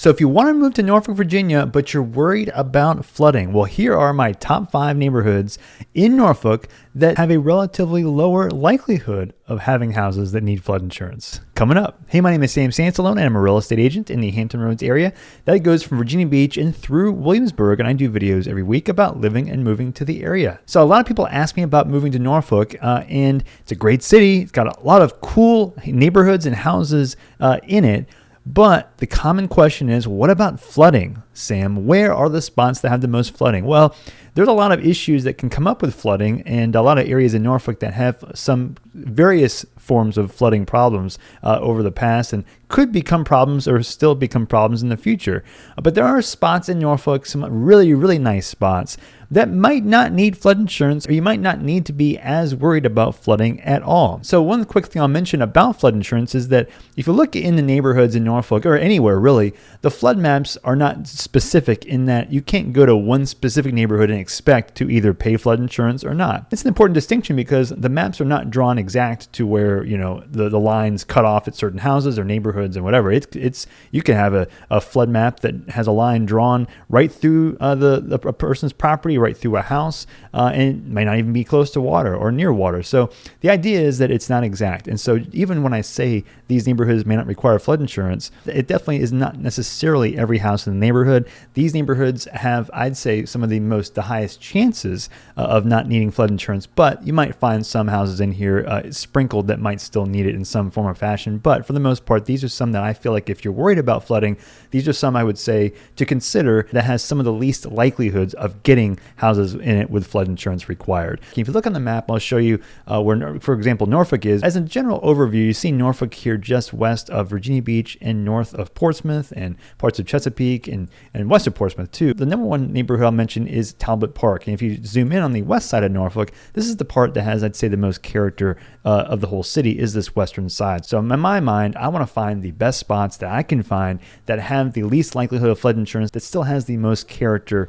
So if you want to move to Norfolk, Virginia, but you're worried about flooding, well, here are my top 5 neighborhoods in Norfolk that have a relatively lower likelihood of having houses that need flood insurance. Coming up. Hey, my name is Sam Sansalone, and I'm a real estate agent in the Hampton Roads area. That goes from Virginia Beach and through Williamsburg, and I do videos every week about living and moving to the area. So a lot of people ask me about moving to Norfolk, and it's a great city. It's got a lot of cool neighborhoods and houses in it. But the common question is, what about flooding, Sam? Where are the spots that have the most flooding? Well, there's a lot of issues that can come up with flooding, and a lot of areas in Norfolk that have some various forms of flooding problems over the past and could become problems or still become problems in the future. But there are spots in Norfolk, some really, really nice spots that might not need flood insurance, or you might not need to be as worried about flooding at all. So one quick thing I'll mention about flood insurance is that if you look in the neighborhoods in Norfolk, or anywhere really, the flood maps are not specific in that you can't go to one specific neighborhood and expect to either pay flood insurance or not. It's an important distinction because the maps are not drawn exact to where, you know, the lines cut off at certain houses or neighborhoods and whatever. It's you can have a flood map that has a line drawn right through a person's property, right through a house, and it might not even be close to water or near water. So the idea is that it's not exact. And so even when I say these neighborhoods may not require flood insurance, it definitely is not necessarily every house in the neighborhood. These neighborhoods have, I'd say, some of the highest chances of not needing flood insurance, but you might find some houses in here sprinkled that might still need it in some form or fashion. But for the most part, these are some that I feel like if you're worried about flooding, these are some I would say to consider that has some of the least likelihoods of getting houses in it with flood insurance required. If you look on the map, I'll show you where, for example, Norfolk is. As a general overview, you see Norfolk here just west of Virginia Beach and north of Portsmouth and parts of Chesapeake and west of Portsmouth too. The number one neighborhood I'll mention is Talbot Park. And if you zoom in on the west side of Norfolk, this is the part that has, I'd say, the most character of the whole city is this western side. So in my mind, I want to find the best spots that I can find that have the least likelihood of flood insurance that still has the most character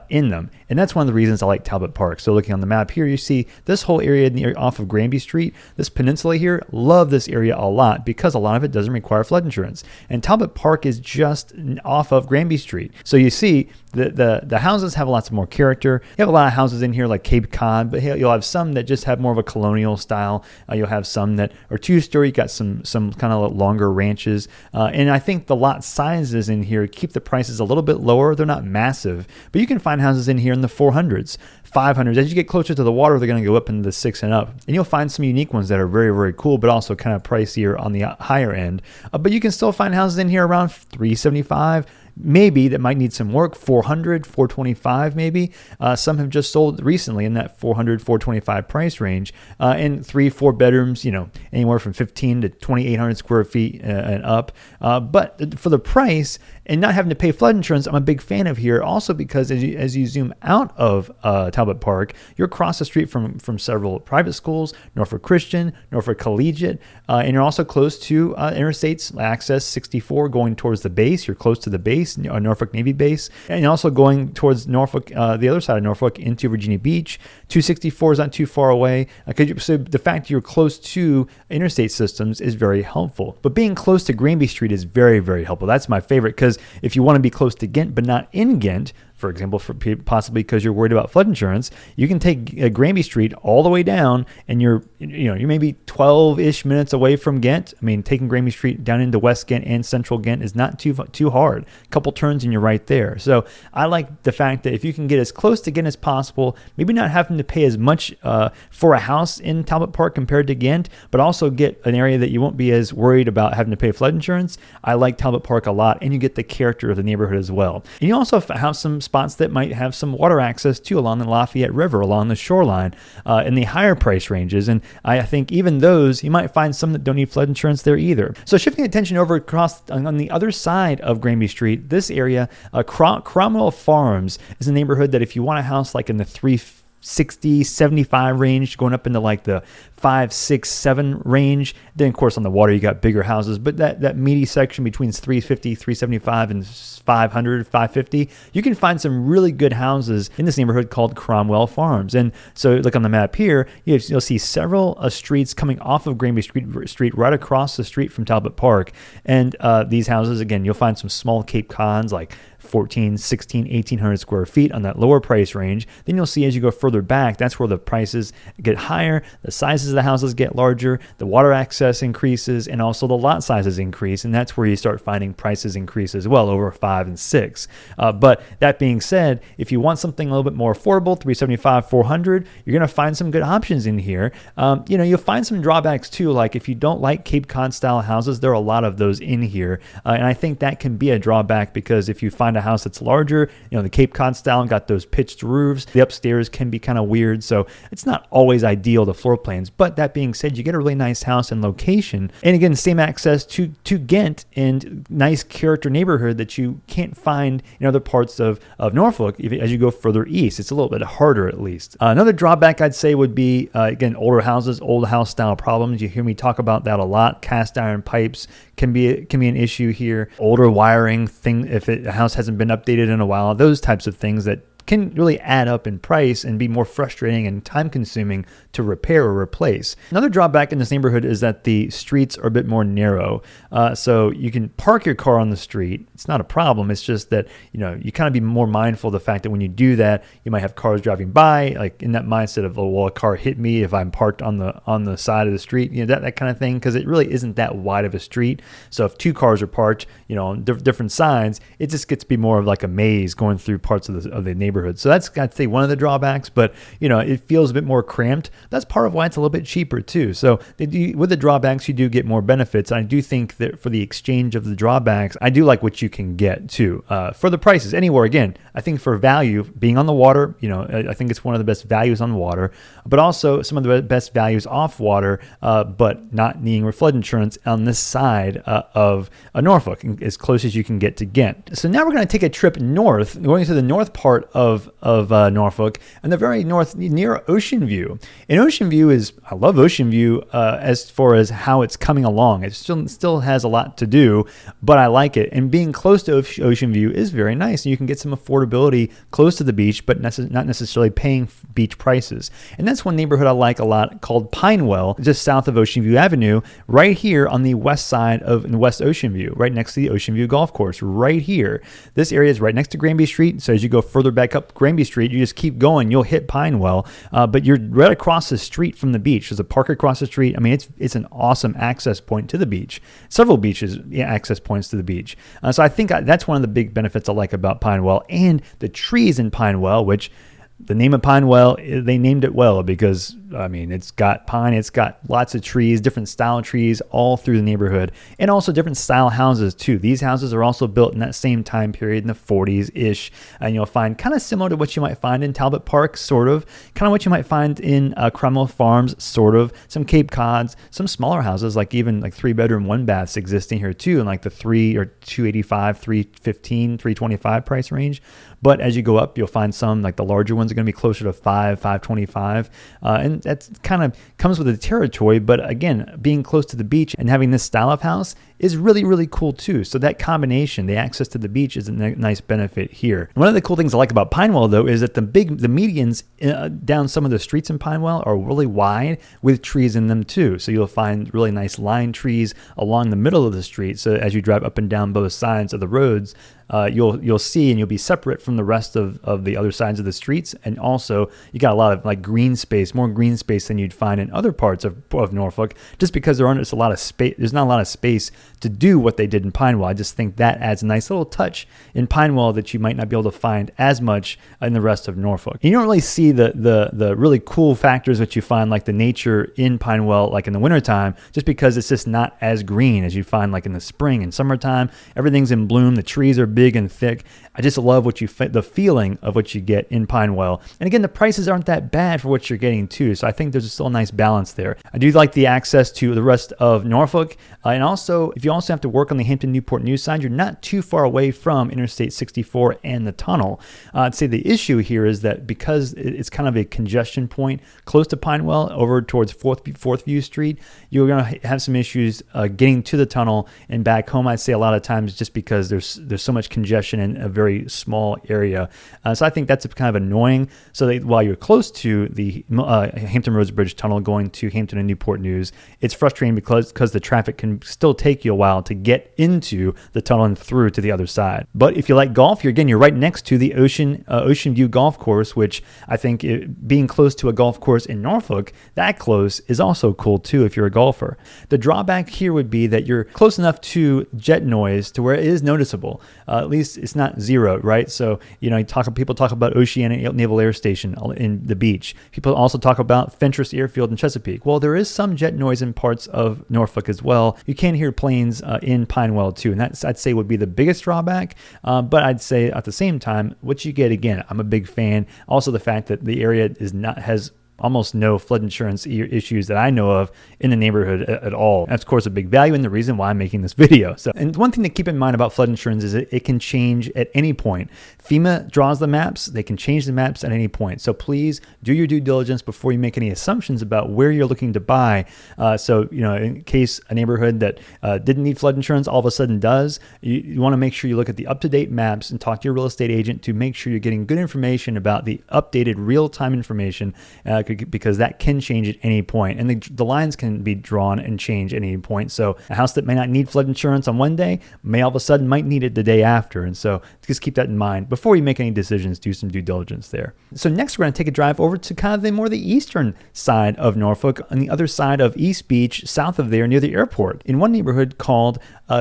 in them. And that's one of the reasons I like Talbot Park. So looking on the map here, you see this whole area off of Granby Street, this peninsula here, love this area a lot because a lot of it doesn't require flood insurance. And Talbot Park is just off of Granby Street. So you see the houses have lots more character. You have a lot of houses in here like Cape Cod, but you'll have some that just have more of a colonial style. You'll have some that are two-story. You got some kind of longer ranches. And I think the lot sizes in here keep the prices a little bit lower. They're not massive, but you can find houses in here in the 400s, 500s. As you get closer to the water, they're going to go up into the 6 and up. And you'll find some unique ones that are very, very cool, but also kind of pricier on the higher end. But you can still find houses in here around 375, maybe, that might need some work, 400, 425 maybe. Some have just sold recently in that 400, 425 price range. And 3-4 bedrooms, anywhere from 15 to 2,800 square feet and up. But for the price and not having to pay flood insurance, I'm a big fan of here. Also because as you zoom out of Talbot Park, you're across the street from several private schools, Norfolk Christian, Norfolk Collegiate, and you're also close to interstates, access 64 going towards the base. You're close to the base, Norfolk Navy base, and also going towards Norfolk, the other side of Norfolk into Virginia Beach. 264 is not too far away. So the fact you're close to interstate systems is very helpful. But being close to Granby Street is very, very helpful. That's my favorite because if you want to be close to Ghent but not in Ghent, for example, possibly because you're worried about flood insurance, you can take Granby Street all the way down, and you're maybe 12-ish minutes away from Ghent. I mean, taking Granby Street down into West Ghent and Central Ghent is not too hard. A couple turns and you're right there. So I like the fact that if you can get as close to Ghent as possible, maybe not having to pay as much for a house in Talbot Park compared to Ghent, but also get an area that you won't be as worried about having to pay flood insurance. I like Talbot Park a lot, and you get the character of the neighborhood as well. And you also have some spots that might have some water access too along the Lafayette River, along the shoreline, in the higher price ranges. And I think even those, you might find some that don't need flood insurance there either. So shifting attention over across on the other side of Granby Street, this area, Cromwell Farms is a neighborhood that if you want a house like in the 60, 75 range, going up into like the 5, 6, 7 range. Then, of course, on the water, you got bigger houses. But that meaty section between 350, 375, and 500, 550, you can find some really good houses in this neighborhood called Cromwell Farms. And so look on the map here, you'll see several streets coming off of Granby Street right across the street from Talbot Park. And these houses, again, you'll find some small Cape Cons like 14, 16, 1,800 square feet on that lower price range. Then you'll see as you go further back, that's where the prices get higher, the sizes of the houses get larger, the water access increases, and also the lot sizes increase. And that's where you start finding prices increase as well, over 5 and 6. But that being said, if you want something a little bit more affordable, 375, 400, you're going to find some good options in here. You'll find some drawbacks too. Like if you don't like Cape Cod style houses, there are a lot of those in here. And I think that can be a drawback because if you find a house that's larger, the Cape Cod style got those pitched roofs, the upstairs can be kind of weird. So it's not always ideal, the floor plans. But that being said, you get a really nice house and location. And again, same access to Ghent and nice character neighborhood that you can't find in other parts of Norfolk as you go further east. It's a little bit harder at least. Another drawback I'd say would be, again, older houses, old house style problems. You hear me talk about that a lot. Cast iron pipes can be an issue here. Older wiring thing, if a house hasn't been updated in a while, those types of things that can really add up in price and be more frustrating and time consuming to repair or replace. Another drawback in this neighborhood is that the streets are a bit more narrow. So you can park your car on the street. It's not a problem. It's just that, you kind of be more mindful of the fact that when you do that, you might have cars driving by, like in that mindset of, a car hit me if I'm parked on the side of the street, that kind of thing, because it really isn't that wide of a street. So if two cars are parked, on different sides, it just gets to be more of like a maze going through parts of the neighborhood. So that's, I'd say, one of the drawbacks, but it feels a bit more cramped. That's part of why it's a little bit cheaper too. So with the drawbacks, you do get more benefits. I do think that for the exchange of the drawbacks, I do like what you can get too. For the prices, anywhere, again, I think for value, being on the water, I think it's one of the best values on water, but also some of the best values off water, but not needing flood insurance on this side of Norfolk, as close as you can get to Ghent. So now we're going to take a trip north, going to the north part of Norfolk, and the very north near Ocean View. And Ocean View I love Ocean View as far as how it's coming along. It still has a lot to do, but I like it. And being close to Ocean View is very nice. And you can get some affordability close to the beach, but not necessarily paying beach prices. And that's one neighborhood I like a lot called Pinewell, just south of Ocean View Avenue, right here on the west side of West Ocean View, right next to the Ocean View Golf Course, right here. This area is right next to Granby Street. So as you go further back up Granby Street, you just keep going, you'll hit Pinewell, but you're right across the street from the beach. There's a park across the street. I mean, it's an awesome access point to the beach. Several beaches, access points to the beach. So I think that's one of the big benefits I like about Pinewell, and the trees in Pinewell, which the name of Pinewell, they named it well because, it's got pine, it's got lots of trees, different style trees all through the neighborhood, and also different style houses too. These houses are also built in that same time period in the 40s-ish, and you'll find kind of similar to what you might find in Talbot Park, sort of, kind of what you might find in Cromwell Farms, sort of, some Cape Cods, some smaller houses, like even like 3-bedroom, 1-baths existing here too, in like the 285, 315, 325 price range. But as you go up, you'll find some, like the larger ones are going to be closer to 525. And that kind of comes with the territory. But again, being close to the beach and having this style of house is really, really cool too. So that combination, the access to the beach, is a nice benefit here. One of the cool things I like about Pinewell though is that the medians down some of the streets in Pinewell are really wide with trees in them too. So you'll find really nice line trees along the middle of the street. So as you drive up and down both sides of the roads, you'll see, and you'll be separate from the rest of the other sides of the streets. And also you got a lot of like green space, more green space than you'd find in other parts of Norfolk, just because there's a lot of space. There's not a lot of space to do what they did in Pinewell. I just think that adds a nice little touch in Pinewell that you might not be able to find as much in the rest of Norfolk. You don't really see the really cool factors that you find, like the nature in Pinewell, like in the wintertime, just because it's just not as green as you find like in the spring and summertime. Everything's in bloom. The trees are big and thick. I just love the feeling of what you get in Pinewell. And again, the prices aren't that bad for what you're getting too. So I think there's still a nice balance there. I do like the access to the rest of Norfolk. And also, if you also have to work on the Hampton Newport News side, you're not too far away from Interstate 64 and the tunnel. I'd say the issue here is that because it's kind of a congestion point close to Pinewell over towards 4th View Street, you're going to have some issues getting to the tunnel and back home. I'd say a lot of times just because there's so much congestion in a very small area. So I think that's kind of annoying. So that while you're close to the Hampton Roads Bridge tunnel going to Hampton and Newport News, it's frustrating because the traffic can still take you a while to get into the tunnel and through to the other side. But if you like golf, you're right next to the Ocean View Golf Course, which I think being close to a golf course in Norfolk, that close, is also cool too if you're a golfer. The drawback here would be that you're close enough to jet noise to where it is noticeable. At least it's not zero, right? So, people talk about Oceana Naval Air Station in the beach. People also talk about Fentress Airfield in Chesapeake. Well, there is some jet noise in parts of Norfolk as well. You can hear planes in Pinewell too, and that I'd say would be the biggest drawback. But I'd say at the same time, what you get, again, I'm a big fan. Also, the fact that the area has almost no flood insurance issues that I know of in the neighborhood at all. That's, of course, a big value and the reason why I'm making this video. And one thing to keep in mind about flood insurance is it can change at any point. FEMA draws the maps. They can change the maps at any point. So please do your due diligence before you make any assumptions about where you're looking to buy. In case a neighborhood that didn't need flood insurance all of a sudden does, you want to make sure you look at the up-to-date maps and talk to your real estate agent to make sure you're getting good information about the updated real-time information, because that can change at any point, and the lines can be drawn and change at any point. So a house that may not need flood insurance on one day may all of a sudden might need it the day after, and so just keep that in mind before you make any decisions. Do some due diligence there. So next, we're going to take a drive over to kind of the eastern side of Norfolk, on the other side of East Beach, south of there near the airport, in one neighborhood called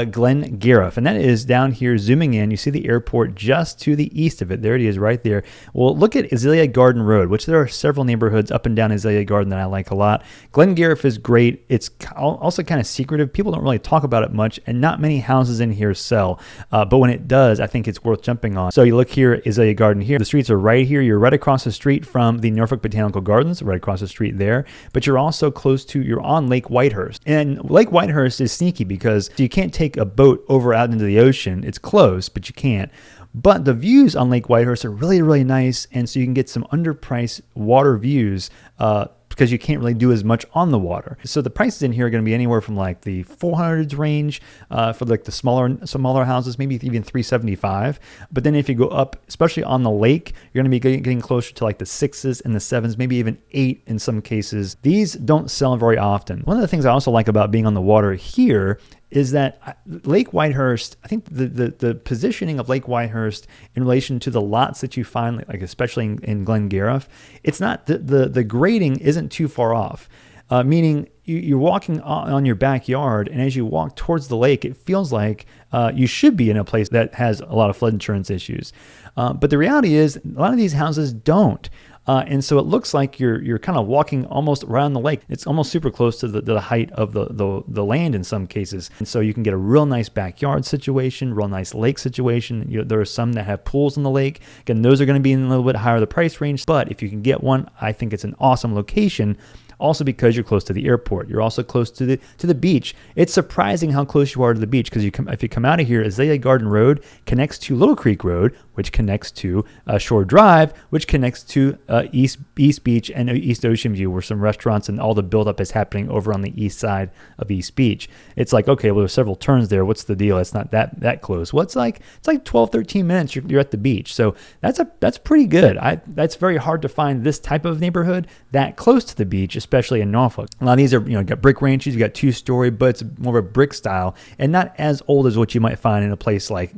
Glen Garff, and that is down here. Zooming in, you see the airport just to the east of it. There it is, right there. Well, look at Azalea Garden Road, which there are several neighborhoods up and down Azalea Garden that I like a lot. Glen Garff is great. It's also kind of secretive. People don't really talk about it much, and not many houses in here sell. But when it does, I think it's worth jumping on. So you look here, Azalea Garden here. The streets are right here. You're right across the street from the Norfolk Botanical Gardens, right across the street there. But you're also you're on Lake Whitehurst. And Lake Whitehurst is sneaky because you can't take a boat over out into the ocean. It's close, but you can't. But the views on Lake Whitehurst are really, really nice, and so you can get some underpriced water views because you can't really do as much on the water. So the prices in here are going to be anywhere from like the 400s range for like the smaller houses, maybe even 375. But then if you go up, especially on the lake, you're going to be getting closer to like the 6s and the 7s, maybe even 8 in some cases. These don't sell very often. One of the things I also like about being on the water here is that Lake Whitehurst, I think the positioning of Lake Whitehurst in relation to the lots that you find, like especially in Glen Garff, it's not, the grading isn't too far off. Meaning you're walking on your backyard, and as you walk towards the lake, it feels like you should be in a place that has a lot of flood insurance issues. But the reality is, a lot of these houses don't. And so it looks like you're kind of walking almost around the lake. It's almost super close to the height of the land in some cases. And so you can get a real nice backyard situation, real nice lake situation. There are some that have pools in the lake. Again, those are going to be in a little bit higher the price range. But if you can get one, I think it's an awesome location. Also because you're close to the airport. You're also close to the beach. It's surprising how close you are to the beach, because if you come out of here, Azalea Garden Road connects to Little Creek Road, which connects to Shore Drive, which connects to East Beach and East Ocean View, where some restaurants and all the buildup is happening over on the east side of East Beach. It's like, okay, well, there's several turns there. What's the deal? It's not that close. Well, it's like 12, 13 minutes. You're at the beach. So that's pretty good. That's very hard to find this type of neighborhood that close to the beach, especially in Norfolk. A lot of these are, you got brick ranches, you got 2-story, but it's more of a brick style and not as old as what you might find in a place like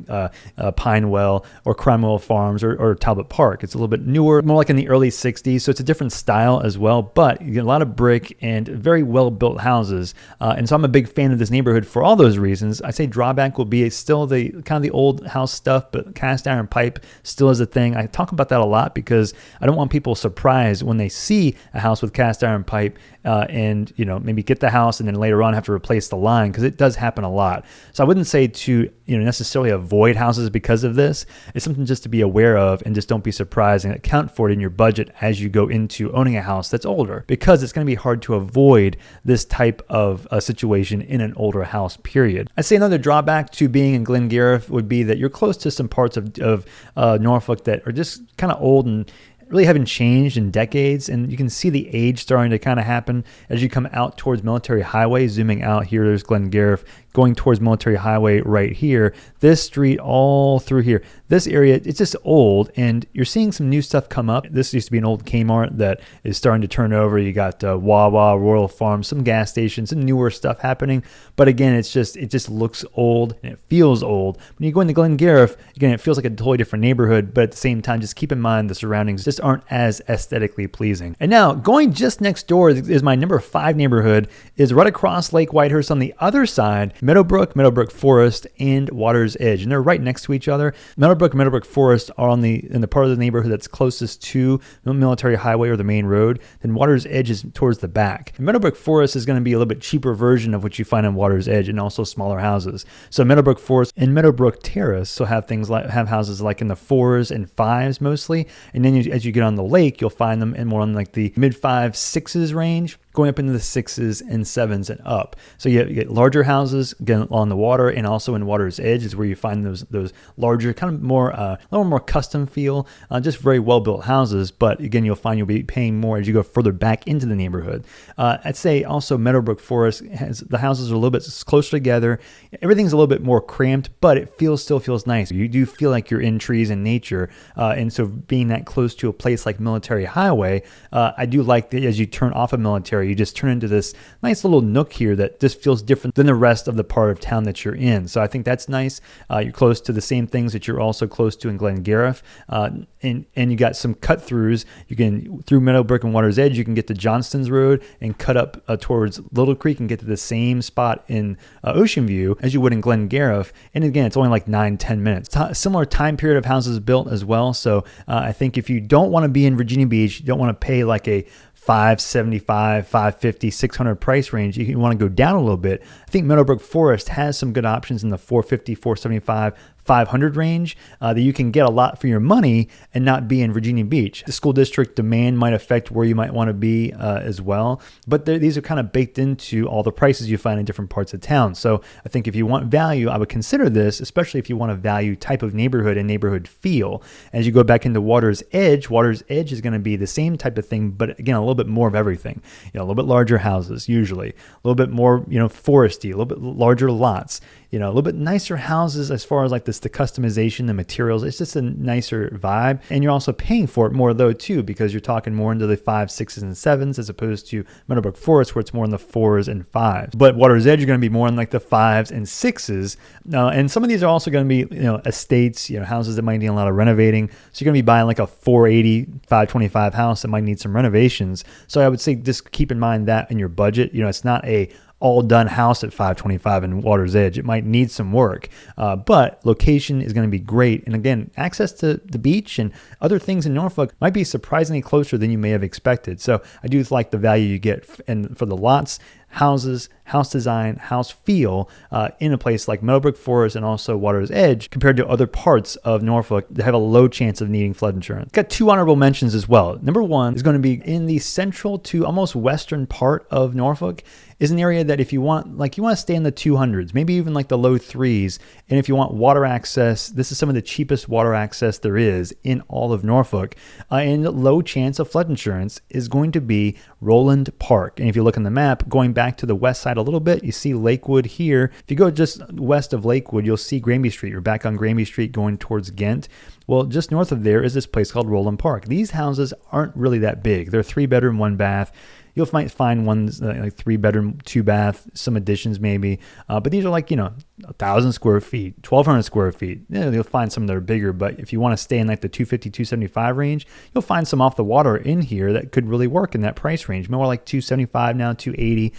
Pinewell or Cromwell Farms or Talbot Park. It's a little bit newer, more like in the early 60s, so it's a different style as well, but you get a lot of brick and very well-built houses, and so I'm a big fan of this neighborhood for all those reasons. I say drawback will be still the kind of the old house stuff, but cast iron pipe still is a thing. I talk about that a lot because I don't want people surprised when they see a house with cast iron pipe and maybe get the house and then later on have to replace the line, because it does happen a lot. So I wouldn't say to necessarily avoid houses because of this. It's something just to be aware of, and just don't be surprised and account for it in your budget as you go into owning a house that's older, because it's going to be hard to avoid this type of situation in an older house, period. I'd say another drawback to being in Glen Garff would be that you're close to some parts of Norfolk that are just kind of old and really haven't changed in decades, and you can see the age starting to kind of happen as you come out towards Military Highway. Zooming out here, there's Glen Garff, going towards Military Highway right here. This street all through here, this area, it's just old, and you're seeing some new stuff come up. This used to be an old Kmart that is starting to turn over. You got Wawa, Royal Farms, some gas stations, some newer stuff happening. But again, it just looks old and it feels old. When you go into Glen Garff, again, it feels like a totally different neighborhood, but at the same time, just keep in mind the surroundings just aren't as aesthetically pleasing. And now, going just next door is my number 5 neighborhood, is right across Lake Whitehurst on the other side, Meadowbrook Forest, and Water's Edge, and they're right next to each other. Meadowbrook Forest are in the part of the neighborhood that's closest to the Military Highway or the main road. Then Water's Edge is towards the back. And Meadowbrook Forest is going to be a little bit cheaper version of what you find on Water's Edge, and also smaller houses. So Meadowbrook Forest and Meadowbrook Terrace will have houses like in the 4s and 5s mostly, and then as you get on the lake, you'll find them in more on like the mid 5s, 6s range, going up into the 6s and 7s and up. So you get larger houses again on the water, and also in Water's Edge is where you find those larger, kind of more a little more custom feel, just very well built houses. But again, you'll find you'll be paying more as you go further back into the neighborhood. I'd say also Meadowbrook Forest the houses are a little bit closer together. Everything's a little bit more cramped, but it still feels nice. You do feel like you're in trees and nature, and so being that close to a place like Military Highway, I do like that as you turn off of Military, you just turn into this nice little nook here that just feels different than the rest of the part of town that you're in. So I think that's nice. You're close to the same things that you're also close to in Glen Garff, and you got some cut throughs. You can, through Meadowbrook and Water's Edge, you can get to Johnston's Road and cut up towards Little Creek and get to the same spot in Ocean View as you would in Glen Garff. And again, it's only like 9-10 minutes. Similar time period of houses built as well. So I think if you don't want to be in Virginia Beach, you don't want to pay like a $575, $550, $600 price range, you want to go down a little bit. I think Meadowbrook Forest has some good options in the $450, $475, $500 range that you can get a lot for your money and not be in Virginia Beach. The school district demand might affect where you might want to be as well, but these are kind of baked into all the prices you find in different parts of town. So I think if you want value, I would consider this, especially if you want a value type of neighborhood and neighborhood feel. As you go back into Water's Edge is going to be the same type of thing, but again, a little bit more of everything. A little bit larger houses usually, a little bit more, foresty, a little bit larger lots, a little bit nicer houses as far as like the customization, the materials. It's just a nicer vibe. And you're also paying for it more though too, because you're talking more into the 5s, 6s, and 7s as opposed to Meadowbrook Forest where it's more in the 4s and 5s. But Water's Edge, you're going to be more in like the 5s and 6s. And some of these are also going to be, estates, houses that might need a lot of renovating. So you're going to be buying like a 480, 525 house that might need some renovations. So I would say just keep in mind that in your budget. It's not a all done house at 525 in Water's Edge. It might need some work, but location is going to be great. And again, access to the beach and other things in Norfolk might be surprisingly closer than you may have expected. So I do like the value you get for the lots, houses, house design, house feel in a place like Meadowbrook Forest and also Water's Edge compared to other parts of Norfolk that have a low chance of needing flood insurance. Got 2 honorable mentions as well. Number 1 is going to be in the central to almost western part of Norfolk. Is an area that if you want to stay in the 200s, maybe even like the low 3s, and if you want water access, this is some of the cheapest water access there is in all of Norfolk, and low chance of flood insurance is going to be Roland Park. And if you look on the map, going back to the west side a little bit, you see Lakewood here. If you go just west of Lakewood, you'll see Granby Street. You're back on Granby Street going towards Ghent. Well, just north of there is this place called Roland Park. These houses aren't really that big. They're 3-bedroom, 1-bath. You'll might find ones like 3-bedroom, 2-bath, some additions maybe. But these are like, 1,000 square feet, 1,200 square feet. You'll find some that are bigger, but if you want to stay in like the 250, 275 range, you'll find some off the water in here that could really work in that price range. More like 275 now, 280.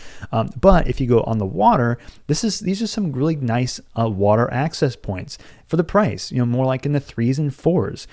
But if you go on the water, these are some really nice water access points for the price, more like in the 3s and 4s.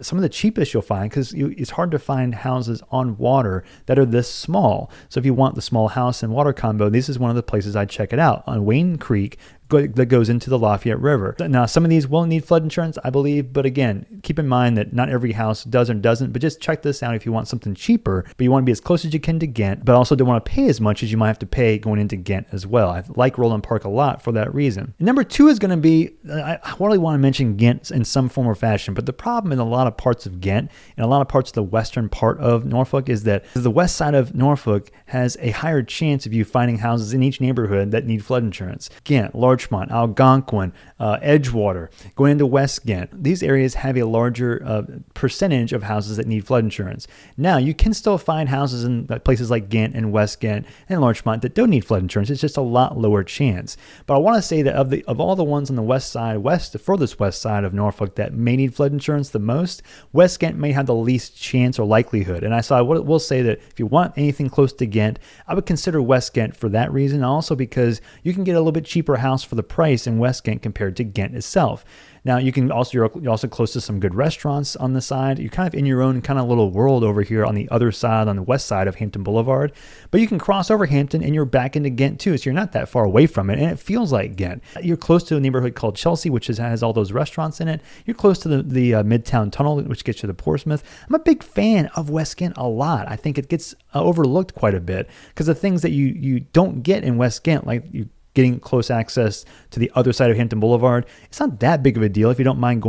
Some of the cheapest you'll find, because it's hard to find houses on water that are this small. So if you want the small house and water combo, this is one of the places I'd check it out, on Wayne Creek, that goes into the Lafayette River. Now, some of these will need flood insurance, I believe, but again, keep in mind that not every house does or doesn't, but just check this out if you want something cheaper, but you want to be as close as you can to Ghent, but also don't want to pay as much as you might have to pay going into Ghent as well. I like Roland Park a lot for that reason. And number 2 is going to be, I really want to mention Ghent in some form or fashion, but the problem in a lot of parts of Ghent and a lot of parts of the western part of Norfolk is that the west side of Norfolk has a higher chance of you finding houses in each neighborhood that need flood insurance. Ghent, Larchmont, Algonquin, Edgewater, going into West Ghent. These areas have a larger percentage of houses that need flood insurance. Now, you can still find houses in places like Ghent and West Ghent and Larchmont that don't need flood insurance. It's just a lot lower chance. But I want to say that of all the ones on the west side, the furthest west side of Norfolk that may need flood insurance the most, West Ghent may have the least chance or likelihood. And I will say that if you want anything close to Ghent, I would consider West Ghent for that reason. Also because you can get a little bit cheaper house for the price in West Ghent compared to Ghent itself. Now, you're also close to some good restaurants on the side. You're kind of in your own kind of little world over here on the other side, on the west side of Hampton Boulevard. But you can cross over Hampton and you're back into Ghent too, so you're not that far away from it, and it feels like Ghent. You're close to a neighborhood called Chelsea, which has all those restaurants in it. You're close to the Midtown Tunnel, which gets you to Portsmouth. I'm a big fan of West Ghent a lot. I think it gets overlooked quite a bit because the things that you don't get in West Ghent, like getting close access to the other side of Hampton Boulevard, it's not that big of a deal if you don't mind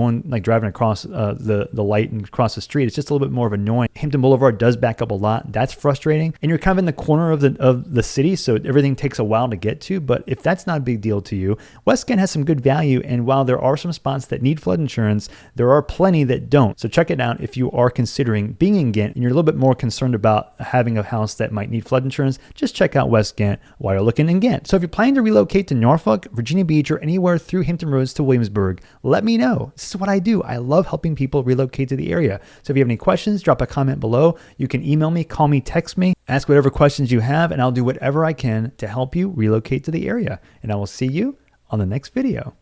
driving across the light and across the street. It's just a little bit more of annoying. Hampton Boulevard does back up a lot. That's frustrating. And you're kind of in the corner of the city, so everything takes a while to get to. But if that's not a big deal to you, West Ghent has some good value. And while there are some spots that need flood insurance, there are plenty that don't. So check it out if you are considering being in Ghent and you're a little bit more concerned about having a house that might need flood insurance. Just check out West Ghent while you're looking in Ghent. So if you're planning to relocate to Norfolk, Virginia Beach, or anywhere through Hampton Roads to Williamsburg, let me know. This is what I do. I love helping people relocate to the area. So if you have any questions, drop a comment below. You can email me, call me, text me, ask whatever questions you have, and I'll do whatever I can to help you relocate to the area. And I will see you on the next video.